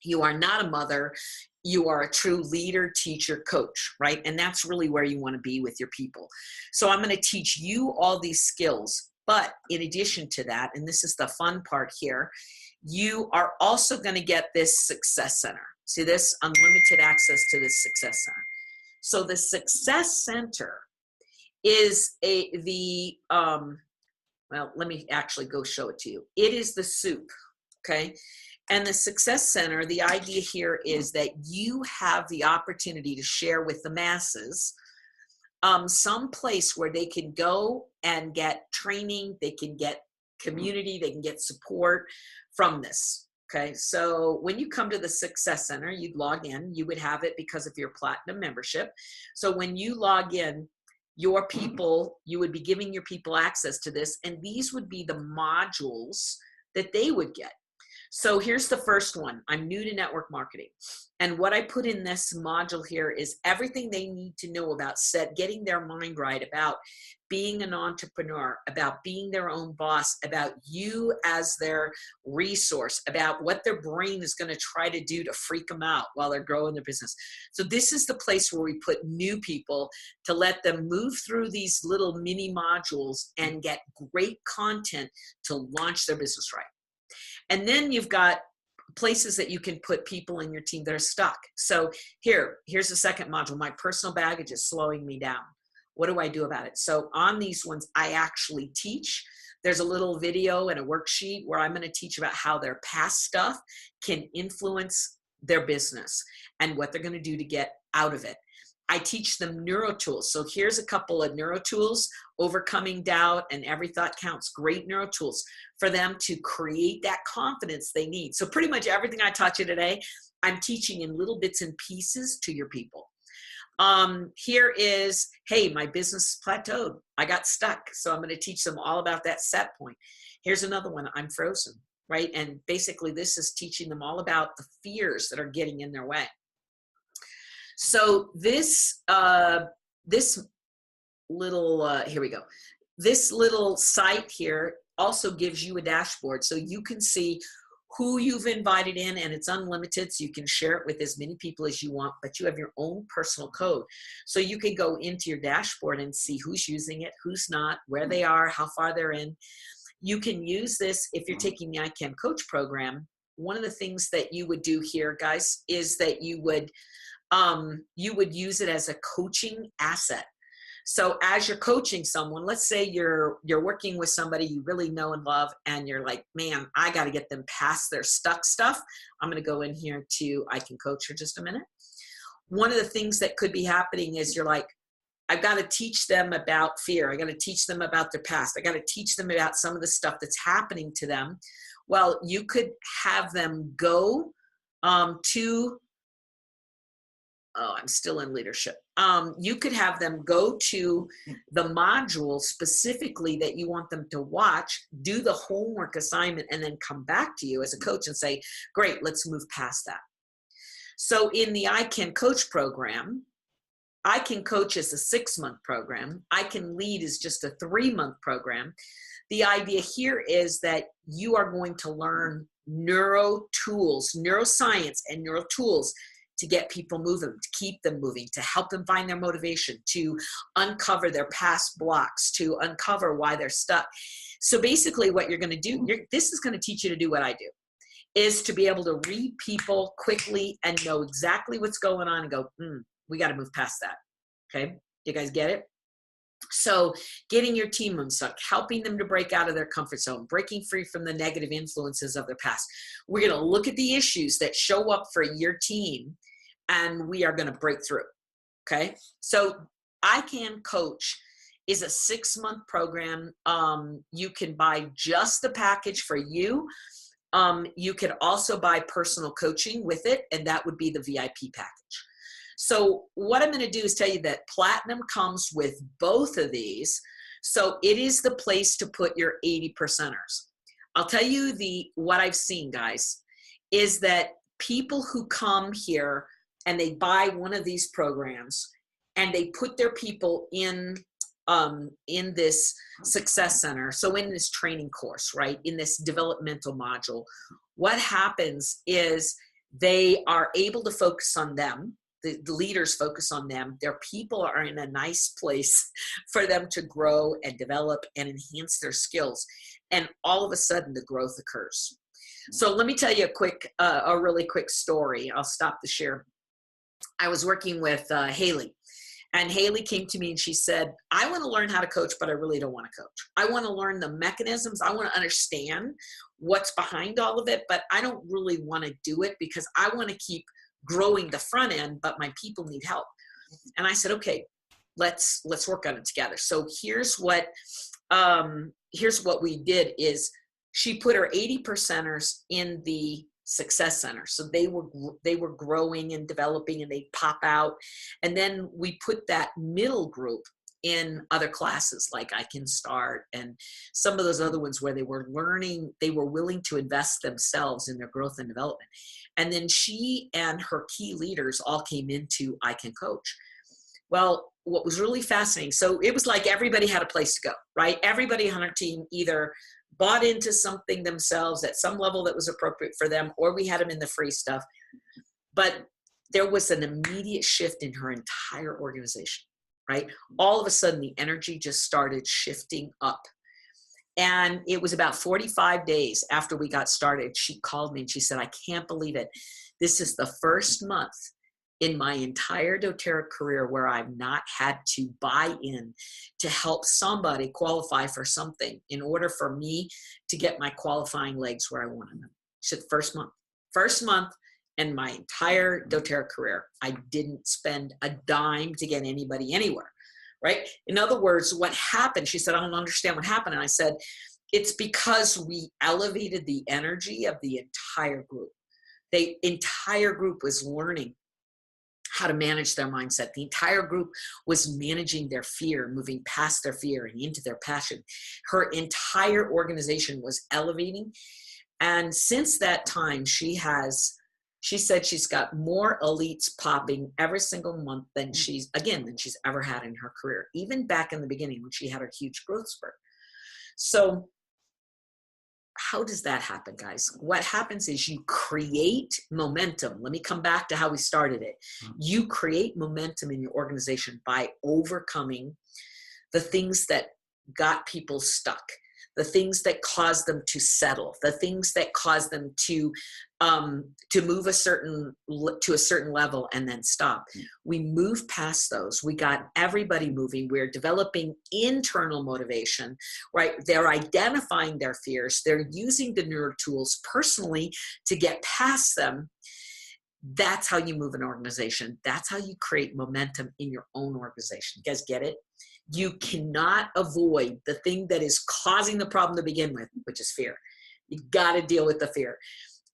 you are not a mother, you are a true leader, teacher, coach, right? And that's really where you want to be with your people. So I'm going to teach you all these skills. But in addition to that, and this is the fun part here, you are also going to get this Success Center. See this? Unlimited access to this Success Center. So the Success Center is well, let me actually go show it to you. It is the soup, okay? And the Success Center, the idea here is that you have the opportunity to share with the masses some place where they can go and get training, they can get community, they can get support from this. Okay, so when you come to the Success Center, you'd log in, you would have it because of your platinum membership. So when you log in, your people, you would be giving your people access to this, and these would be the modules that they would get. So here's the first one. I'm new to network marketing. And what I put in this module here is everything they need to know about getting their mind right, about being an entrepreneur, about being their own boss, about you as their resource, about what their brain is going to try to do to freak them out while they're growing their business. So this is the place where we put new people to let them move through these little mini modules and get great content to launch their business right. And then you've got places that you can put people in your team that are stuck. So here's the second module. My personal baggage is slowing me down. What do I do about it? So on these ones, I actually teach. There's a little video and a worksheet where I'm going to teach about how their past stuff can influence their business and what they're going to do to get out of it. I teach them neuro tools. So here's a couple of neuro tools: overcoming doubt and every thought counts. Great neuro tools for them to create that confidence they need. So pretty much everything I taught you today, I'm teaching in little bits and pieces to your people. Here is, hey, my business plateaued. I got stuck. So I'm going to teach them all about that set point. Here's another one. I'm frozen, right? And basically this is teaching them all about the fears that are getting in their way. So this little, here we go. This little site here also gives you a dashboard so you can see who you've invited in, and it's unlimited, so you can share it with as many people as you want, but you have your own personal code. So you can go into your dashboard and see who's using it, who's not, where they are, how far they're in. You can use this if you're taking the I Can Coach program. One of the things that you would do here, guys, is that you would use it as a coaching asset. So as you're coaching someone, let's say you're working with somebody you really know and love, and you're like, man, I got to get them past their stuck stuff. I'm going to go in here to I Can Coach for just a minute. One of the things that could be happening is you're like, I've got to teach them about fear. I got to teach them about their past. I got to teach them about some of the stuff that's happening to them. Well, you could have them go I'm still in leadership. You could have them go to the module specifically that you want them to watch, do the homework assignment, and then come back to you as a coach and say, great, let's move past that. So in the I Can Coach program, I Can Coach is a 6-month program. I Can Lead is just a 3-month program. The idea here is that you are going to learn neuro tools, neuroscience and neural tools to get people moving, to keep them moving, to help them find their motivation, to uncover their past blocks, to uncover why they're stuck. So basically what you're going to do, this is going to teach you to do what I do, is to be able to read people quickly and know exactly what's going on and go, we got to move past that. Okay. You guys get it? So getting your team unstuck, helping them to break out of their comfort zone, breaking free from the negative influences of their past. We're going to look at the issues that show up for your team, and we are going to break through. Okay. So I Can Coach is a 6-month program. You can buy just the package for you. You could also buy personal coaching with it, and that would be the VIP package. So what I'm going to do is tell you that Platinum comes with both of these. So it is the place to put your 80%ers. I'll tell you what I've seen, guys, is that people who come here and they buy one of these programs and they put their people in this success center. So in this training course, right, in this developmental module, what happens is they are able to focus on them. The leaders focus on them. Their people are in a nice place for them to grow and develop and enhance their skills. And all of a sudden the growth occurs. So let me tell you a really quick story. I'll stop the share. I was working with Haley, and Haley came to me and she said, I want to learn how to coach, but I really don't want to coach. I want to learn the mechanisms. I want to understand what's behind all of it, but I don't really want to do it because I want to keep growing the front end, but my people need help. And I said, okay, let's work on it together. So here's what we did is she put her 80%ers in the success center. So they were growing and developing, and they pop out. And then we put that middle group in other classes like I Can Start and some of those other ones where they were learning, they were willing to invest themselves in their growth and development. And then she and her key leaders all came into I Can Coach. Well, what was really fascinating, so it was like everybody had a place to go, right? Everybody on our team either bought into something themselves at some level that was appropriate for them, or we had them in the free stuff. But there was an immediate shift in her entire organization, right? All of a sudden, the energy just started shifting up. And it was about 45 days after we got started, she called me and she said, I can't believe it. This is the first month in my entire doTERRA career where I've not had to buy in to help somebody qualify for something in order for me to get my qualifying legs where I wanted them. She said, first month in my entire doTERRA career, I didn't spend a dime to get anybody anywhere, right? In other words, what happened, she said, I don't understand what happened. And I said, it's because we elevated the energy of the entire group. The entire group was learning how to manage their mindset. The entire group was managing their fear, moving past their fear and into their passion. Her entire organization was elevating. And since that time, she said she's got more elites popping every single month than she's ever had in her career, even back in the beginning when she had her huge growth spurt. So how does that happen, guys? What happens is you create momentum. Let me come back to how we started it. You create momentum in your organization by overcoming the things that got people stuck, the things that caused them to settle, the things that caused them to move to a certain level and then stop. We moved past those. We got everybody moving. We're developing internal motivation, right? They're identifying their fears. They're using the neuro tools personally to get past them. That's how you move an organization. That's how you create momentum in your own organization. You guys get it? You cannot avoid the thing that is causing the problem to begin with, which is fear. You got to deal with the fear.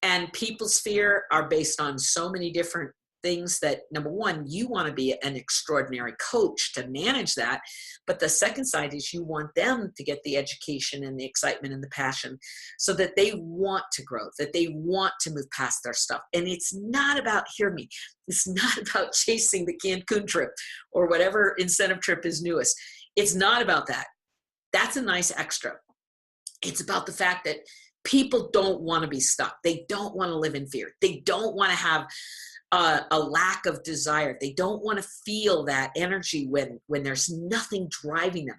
And people's fear are based on so many different things that, number one, you want to be an extraordinary coach to manage that. But the second side is you want them to get the education and the excitement and the passion so that they want to grow, that they want to move past their stuff. And it's not about, hear me, it's not about chasing the Cancun trip or whatever incentive trip is newest. It's not about that. That's a nice extra. It's about the fact that People don't want to be stuck. They don't want to live in fear. They don't want to have a lack of desire. They don't want to feel that energy when there's nothing driving them.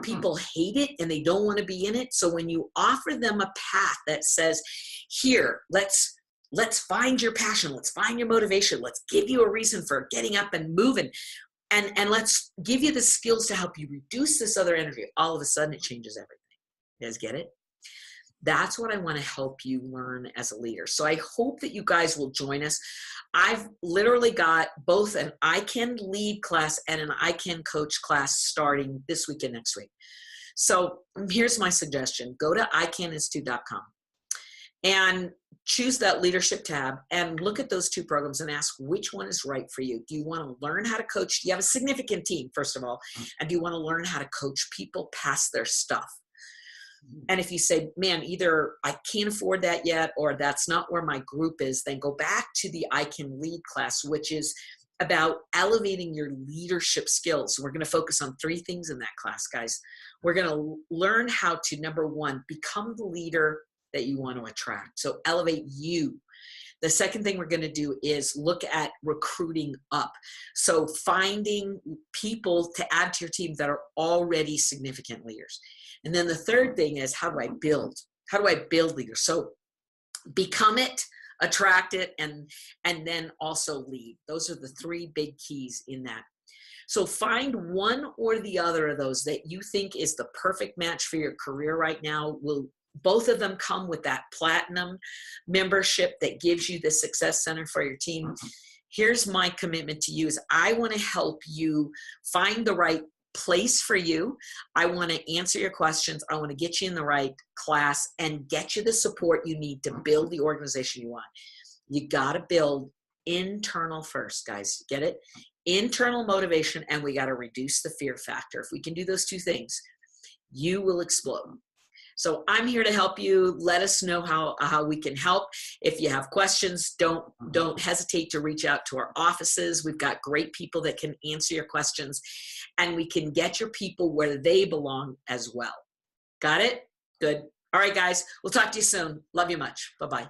People hate it and they don't want to be in it. So when you offer them a path that says, here, let's find your passion, let's find your motivation, let's give you a reason for getting up and moving, and let's give you the skills to help you reduce this other energy, all of a sudden it changes everything. You guys get it? That's what I want to help you learn as a leader. So I hope that you guys will join us. I've literally got both an I Can Lead class and an I Can Coach class starting this week and next week. So here's my suggestion. Go to icaninstitute.com and choose that leadership tab and look at those two programs and ask which one is right for you. Do you want to learn how to coach? Do you have a significant team, first of all? And do you want to learn how to coach people past their stuff? And if you say, man, either I can't afford that yet, or that's not where my group is, then go back to the I Can Lead class, which is about elevating your leadership skills. We're going to focus on 3 things in that class, guys. We're going to learn how to, number 1, become the leader that you want to attract. So elevate you. The second thing we're going to do is look at recruiting up. So finding people to add to your team that are already significant leaders. And then the third thing is, how do I build? How do I build leaders? So become it, attract it, and then also lead. Those are the 3 big keys in that. So find one or the other of those that you think is the perfect match for your career right now. Both of them come with that platinum membership that gives you the success center for your team. Here's my commitment to you is I want to help you find the right place for you. I want to answer your questions. I want to get you in the right class and get you the support you need to build the organization you want. You got to build internal first, guys. Get it? Internal motivation, and we got to reduce the fear factor. If we can do those 2 things, you will explode. So I'm here to help you. Let us know how we can help. If you have questions, don't hesitate to reach out to our offices. We've got great people that can answer your questions, and we can get your people where they belong as well. Got it? Good. All right, guys. We'll talk to you soon. Love you much. Bye-bye.